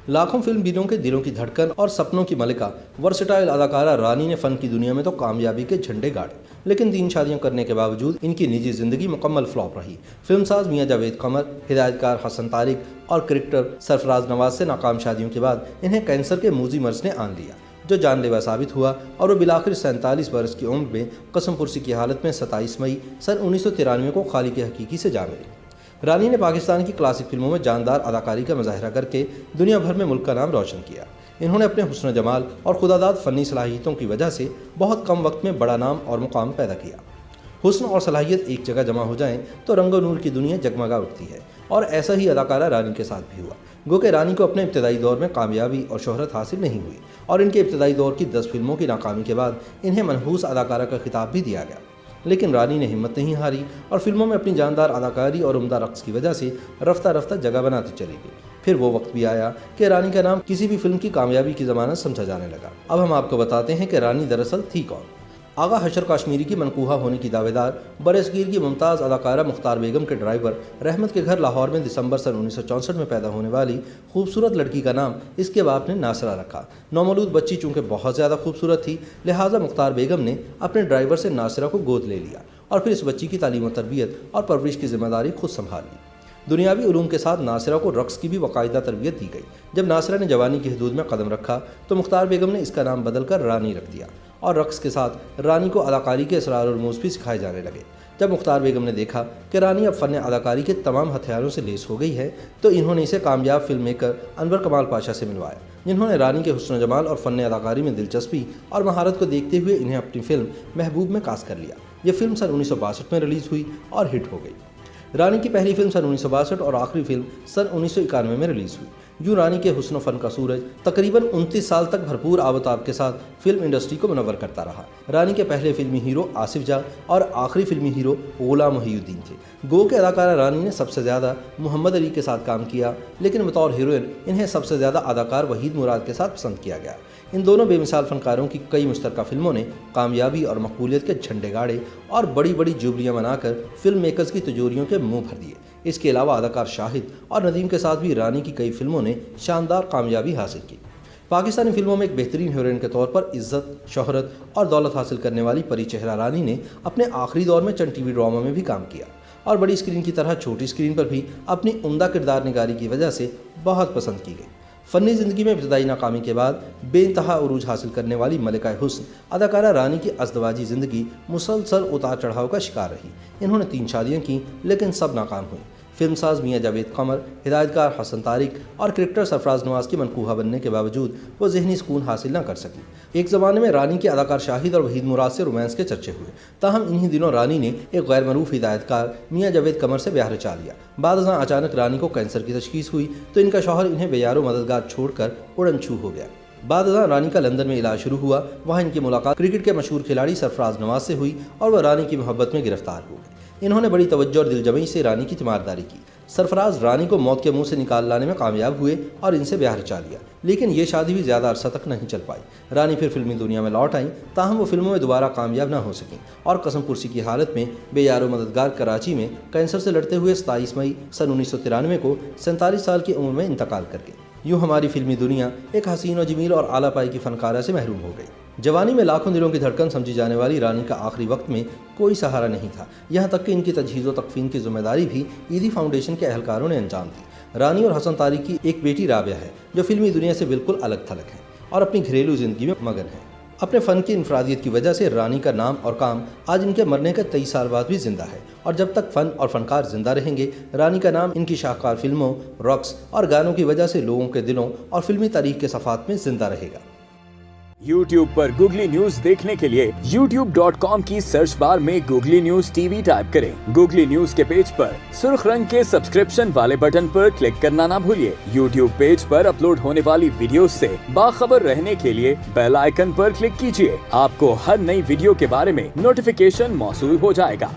लाखों फिल्म बीनों के दिलों की धड़कन और सपनों की मलिका वर्सेटाइल अदाकारा रानी ने फन की दुनिया में तो कामयाबी के झंडे गाड़े, लेकिन 3 शादियां करने के बावजूद इनकी निजी जिंदगी मुकम्मल फ्लॉप रही। फिल्मसाज मियां जावेद कमर, हिदायतकार हसन तारिक और क्रिकेटर सरफराज नवाज से नाकाम शादियों के बाद इन्हें कैंसर के मूजी मर्ज ने आन लिया, जो जानलेवा साबित हुआ और वो बिलाखिर 47 बरस की उम्र में कसम पुरसी की हालत में 27 मई सन 1993 को खालिक हकीकी से जा मिली। रानी ने पाकिस्तान की क्लासिक फिल्मों में जानदार अदाकारी का मुजाहरा करके दुनिया भर में मुल्क का नाम रोशन किया। इन्होंने अपने हुस्न जमाल और खुदादाद फ़नी सलाहियतों की वजह से बहुत कम वक्त में बड़ा नाम और मुकाम पैदा किया। हुस्न और सलाहियत एक जगह जमा हो जाएं तो रंगो नूर की दुनिया जगमगा उठती है, और ऐसा ही अदाकारा रानी के साथ भी हुआ। गो कि रानी को अपने इब्तदाई दौर में कामयाबी और शोहरत हासिल नहीं हुई, और इनके इब्तदाई दौर की 10 फिल्मों की नाकामी के बाद इन्हें मनहूस अदाकारा का खिताब भी दिया गया। लेकिन रानी ने हिम्मत नहीं हारी और फिल्मों में अपनी जानदार अदाकारी और उम्दा रक्स की वजह से रफ्ता रफ्ता जगह बनाती चली गई। फिर वो वक्त भी आया कि रानी का नाम किसी भी फिल्म की कामयाबी की ज़मानत समझा जाने लगा। अब हम आपको बताते हैं कि रानी दरअसल थी कौन। आगा हशर काश्मीरी की मनकूहा होने की दावेदार बरसगीर की मुमताज़ अदाकारा मुख्तार बेगम के ड्राइवर रहमत के घर लाहौर में दिसंबर सन 1964 में पैदा होने वाली खूबसूरत लड़की का नाम इसके बाप ने नासरा रखा। नौमौलूद बच्ची चूँकि बहुत ज़्यादा खूबसूरत थी, लिहाजा मुख्तार बेगम ने अपने ड्राइवर से नासरा को गोद ले लिया और फिर इस बच्ची की तालीम और तरबियत और परवरिश की जिम्मेदारी खुद संभाल ली। दुनियावी उलूम के साथ नासिरा को रक्स की भी बाकायदा तरबियत दी गई। जब नासिरा ने जवानी की हदूद में कदम रखा तो मुख्तार बेगम ने इसका नाम बदलकर रानी रख दिया, और रक्स के साथ रानी को अदाकारी के असरार और रूमूज़ भी सिखाए जाने लगे। जब मुख्तार बेगम ने देखा कि रानी अब फ़न अदाकारी के तमाम हथियारों से लेस हो गई है, तो इन्होंने इसे कामयाब फिल्म मेकर अनवर कमाल पाशा से मिलवाया, जिन्होंने रानी के हुस्न जमाल और फ़न अदाकारी में दिलचस्पी और महारत को देखते हुए इन्हें अपनी फिल्म महबूब में कास्ट कर लिया। ये फिल्म सन 1962 में रिलीज़ हुई और हिट हो गई। रानी की पहली फिल्म सन 1962 और आखिरी फिल्म सन 1991 में रिलीज़ हुई। यूँ रानी के हुस्न फ़न का सूरज तकरीबन 29 साल तक भरपूर आबताब के साथ फिल्म इंडस्ट्री को मुनव्वर करता रहा। रानी के पहले फिल्मी हीरो आसिफ जा और आखिरी फिल्मी हीरो गुलाम मोहिउद्दीन थे। गो के अदाकारा रानी ने सबसे ज़्यादा मोहम्मद अली के साथ काम किया, लेकिन बतौर हीरोइन इन्हें सबसे ज़्यादा अदाकार वहीद मुराद के साथ पसंद किया गया। इन दोनों बेमिसाल फनकारों की कई मुश्तरका फिल्मों ने कामयाबी और मकबूलियत के झंडे गाड़े और बड़ी बड़ी जुबलियाँ मनाकर फिल्म मेकर्स की तिजोरियों के मुंह भर दिए। इसके अलावा अदाकार शाहिद और नदीम के साथ भी रानी की कई फिल्मों ने शानदार कामयाबी हासिल की। पाकिस्तानी फिल्मों में एक बेहतरीन हीरोइन के तौर पर इज्जत, शोहरत और दौलत हासिल करने वाली परी चेहरा रानी ने अपने आखिरी दौर में चंद टीवी ड्रामा में भी काम किया, और बड़ी स्क्रीन की तरह छोटी स्क्रीन पर भी अपनी उम्दा किरदार निगारी की वजह से बहुत पसंद की गई। फ़नी ज़िंदगी में इब्तदाई नाकामी के बाद बेइंतहा उरूज हासिल करने वाली मलिका हुस्न अदाकारा रानी की अज़दवाजी ज़िंदगी मुसलसल उतार चढ़ाव का शिकार रही। इन्होंने 3 शादियाँ की, लेकिन सब नाकाम हुई। फिल्मसाज मियां जावेद कमर, हिदायतकार हसन तारिक और क्रिकेटर सरफराज नवाज की मनकूहा बनने के बावजूद वो ज़हनी सुकून हासिल न कर सकी। एक ज़माने में रानी के अदाकार शाहिद और वहीद मुराद से रोमांस के चर्चे हुए, ताहम इन्हीं दिनों रानी ने एक गैर मरूफ हिदायतकार मियां जावेद कमर से ब्याह रचा लिया। बाद अचानक रानी को कैंसर की तशखीस हुई तो इनका शौहर इन्हें बेयारो मददगार छोड़कर उड़न छू हो गया। बाद रानी का लंदन में इलाज शुरू हुआ। वहाँ इनकी मुलाकात क्रिकेट के मशहूर खिलाड़ी सरफराज नवाज से हुई और वह रानी की मोहब्बत में गिरफ्तार हो गए। इन्होंने बड़ी तवज्जो और दिलजमई से रानी की तीमारदारी की। सरफराज रानी को मौत के मुंह से निकाल लाने में कामयाब हुए और इनसे ब्याह रचा लिया, लेकिन ये शादी भी ज़्यादा अरसा तक नहीं चल पाई। रानी फिर फिल्मी दुनिया में लौट आई, ताहम वो फिल्मों में दोबारा कामयाब ना हो सकें और कसम पुरसी की हालत में बेयारो मददगार कराची में कैंसर से लड़ते हुए 27 मई सन 1993 को 47 साल की उम्र में इंतकाल कर गई। यूँ हमारी फिल्मी दुनिया एक हसीन और जमील और आला पाई की फनकारा से महरूम हो गई। जवानी में लाखों दिलों की धड़कन समझी जाने वाली रानी का आखिरी वक्त में कोई सहारा नहीं था, यहाँ तक कि इनकी तजहीज़ व तकफीन की जिम्मेदारी भी ईदी फाउंडेशन के अहलकारों ने अंजाम दी। रानी और हसन तारिक की एक बेटी राबिया है, जो फिल्मी दुनिया से बिल्कुल अलग थलग है और अपनी घरेलू ज़िंदगी में मगन है। अपने फ़न की इनफरादियत की वजह से रानी का नाम और काम आज इनके मरने के 23 साल बाद भी जिंदा है, और जब तक फ़न और फनकार जिंदा रहेंगे, रानी का नाम इनकी शाहकार फिल्मों, रक्स और गानों की वजह से लोगों के दिलों और फिल्मी तारीख के सफ़ात में जिंदा रहेगा। YouTube पर गूगली न्यूज देखने के लिए youtube.com की सर्च बार में गूगली न्यूज टीवी टाइप करें। गूगली न्यूज के पेज पर सुर्ख रंग के सब्सक्रिप्शन वाले बटन पर क्लिक करना ना भूलिए। YouTube पेज पर अपलोड होने वाली वीडियोस से बाखबर रहने के लिए बेल आइकन पर क्लिक कीजिए। आपको हर नई वीडियो के बारे में नोटिफिकेशन मौसूल हो जाएगा।